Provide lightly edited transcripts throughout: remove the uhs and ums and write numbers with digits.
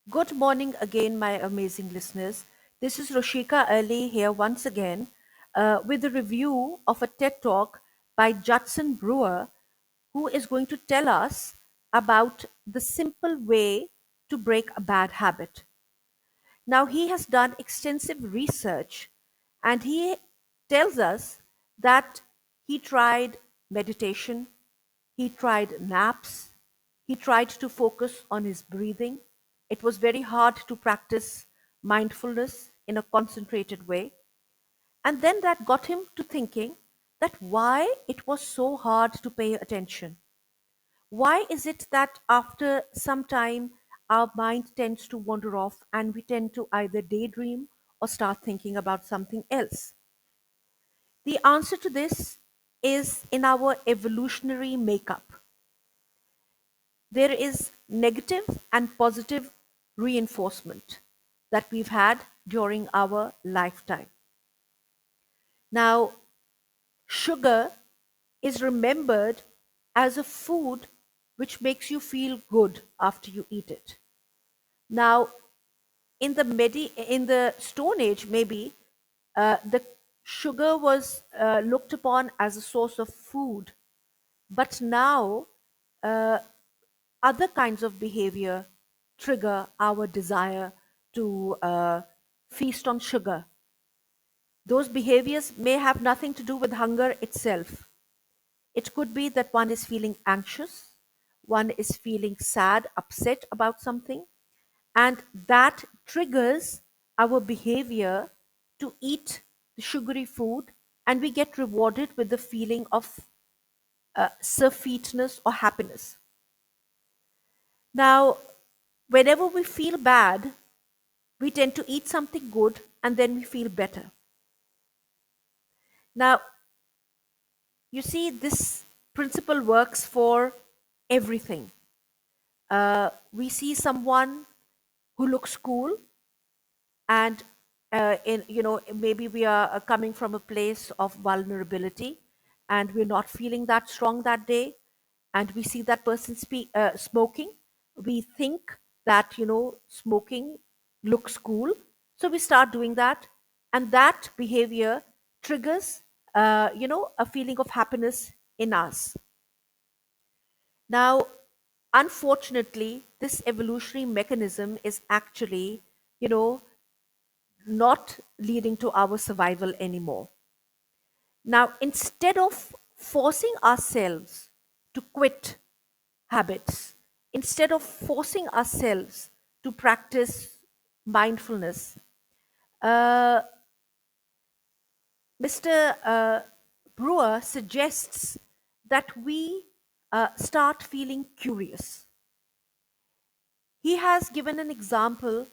Good morning again, my amazing listeners. This is Roshika Ali here once again with a review of a TED Talk by Judson Brewer, who is going to tell us about the simple way to break a bad habit. Now, he has done extensive research and he tells us that he tried meditation, he tried naps, he tried to focus on his breathing. It was very hard to practice mindfulness in a concentrated way. And then that got him to thinking that why it was so hard to pay attention. Why is it that after some time our mind tends to wander off and we tend to either daydream or start thinking about something else? The answer to this is in our evolutionary makeup. There is negative and positive reinforcement that we've had during our lifetime. Now, sugar is remembered as a food which makes you feel good after you eat it. Now, in the Stone Age, maybe the sugar was looked upon as a source of food, but now other kinds of behavior trigger our desire to feast on sugar. Those behaviors may have nothing to do with hunger itself. It could be that one is feeling anxious, one is feeling sad, upset about something, and that triggers our behavior to eat the sugary food, and we get rewarded with the feeling of surfeitness or happiness. Now, whenever we feel bad, we tend to eat something good and then we feel better. Now, you see, this principle works for everything. We see someone who looks cool, and maybe we are coming from a place of vulnerability, and we're not feeling that strong that day, and we see that person smoking. We think that smoking looks cool, so we start doing that, and that behavior triggers a feeling of happiness in us. Now, unfortunately, this evolutionary mechanism is actually you know not leading to our survival anymore. Now, instead of forcing ourselves to quit habits, instead of forcing ourselves to practice mindfulness, uh, Mr. Brewer suggests that we start feeling curious. He has given an example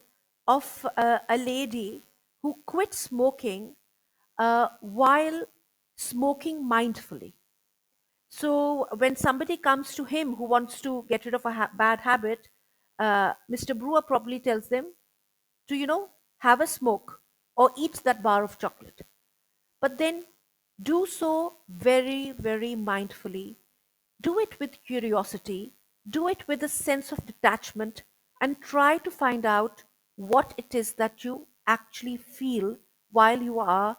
of a lady who quit smoking while smoking mindfully. So, when somebody comes to him who wants to get rid of a bad habit, Mr. Brewer probably tells them to, have a smoke or eat that bar of chocolate. But then do so very, very mindfully. Do it with curiosity, do it with a sense of detachment, and try to find out what it is that you actually feel while you are,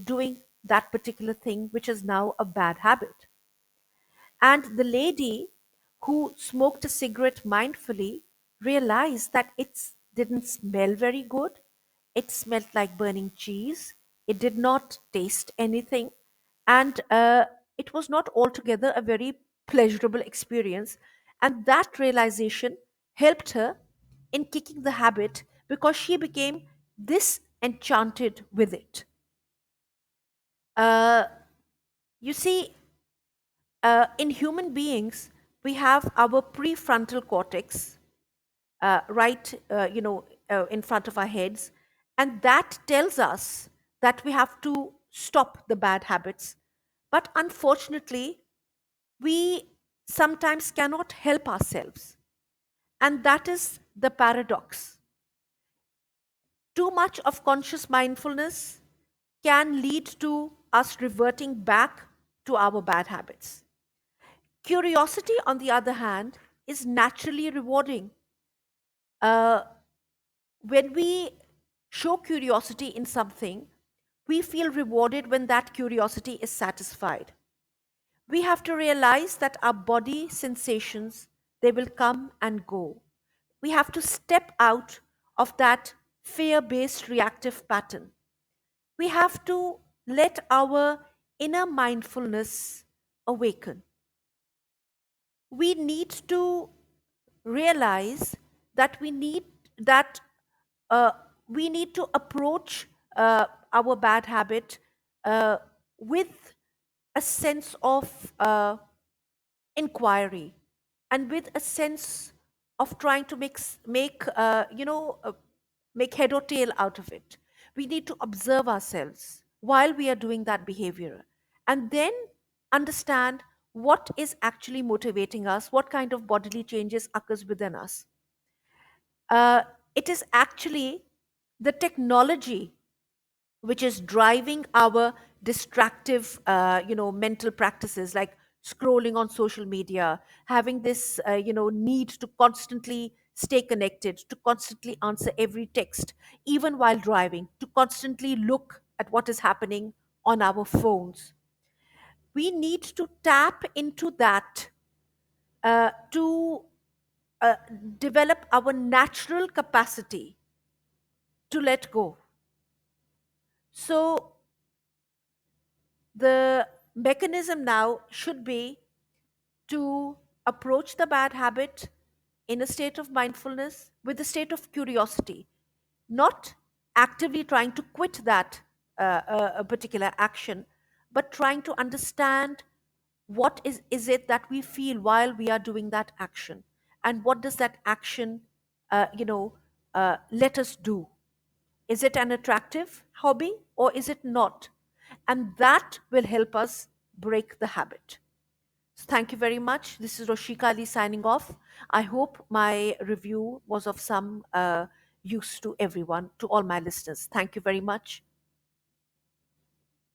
doing that particular thing, which is now a bad habit. And the lady who smoked a cigarette mindfully realized that it didn't smell very good. It smelled like burning cheese. It did not taste anything. And it was not altogether a very pleasurable experience. And that realization helped her in kicking the habit because she became disenchanted with it. Uh, you see, in human beings, we have our prefrontal cortex in front of our heads, and that tells us that we have to stop the bad habits. But unfortunately, we sometimes cannot help ourselves, and that is the paradox. Too much of conscious mindfulness can lead to us reverting back to our bad habits. Curiosity, on the other hand, is naturally rewarding. Uh, when we show curiosity in something, we feel rewarded when that curiosity is satisfied. We have to realize that our body sensations, they will come and go. We have to step out of that fear based reactive pattern. We have to let our inner mindfulness awaken. We need to realize that that uh, we need to approach our bad habit uh, with a sense of inquiry, and with a sense of trying to make head or tail out of it. We need to observe ourselves while we are doing that behavior, and then understand what is actually motivating us, what kind of bodily changes occurs within us. uh, it is actually the technology which is driving our distractive mental practices, like scrolling on social media, having this need to constantly stay connected, to constantly answer every text even while driving, to constantly look at what is happening on our phones. We need to tap into that to uh, develop our natural capacity to let go. So the mechanism now should be to approach the bad habit in a state of mindfulness with a state of curiosity, not actively trying to quit that a particular action, but trying to understand what is it that we feel while we are doing that action, and what does that action let us do. Is it an attractive hobby or is it not? And that will help us break the habit. So thank you very much. This is Roshika Ali signing off. I hope my review was of some use to everyone, to all my listeners. Thank you very much.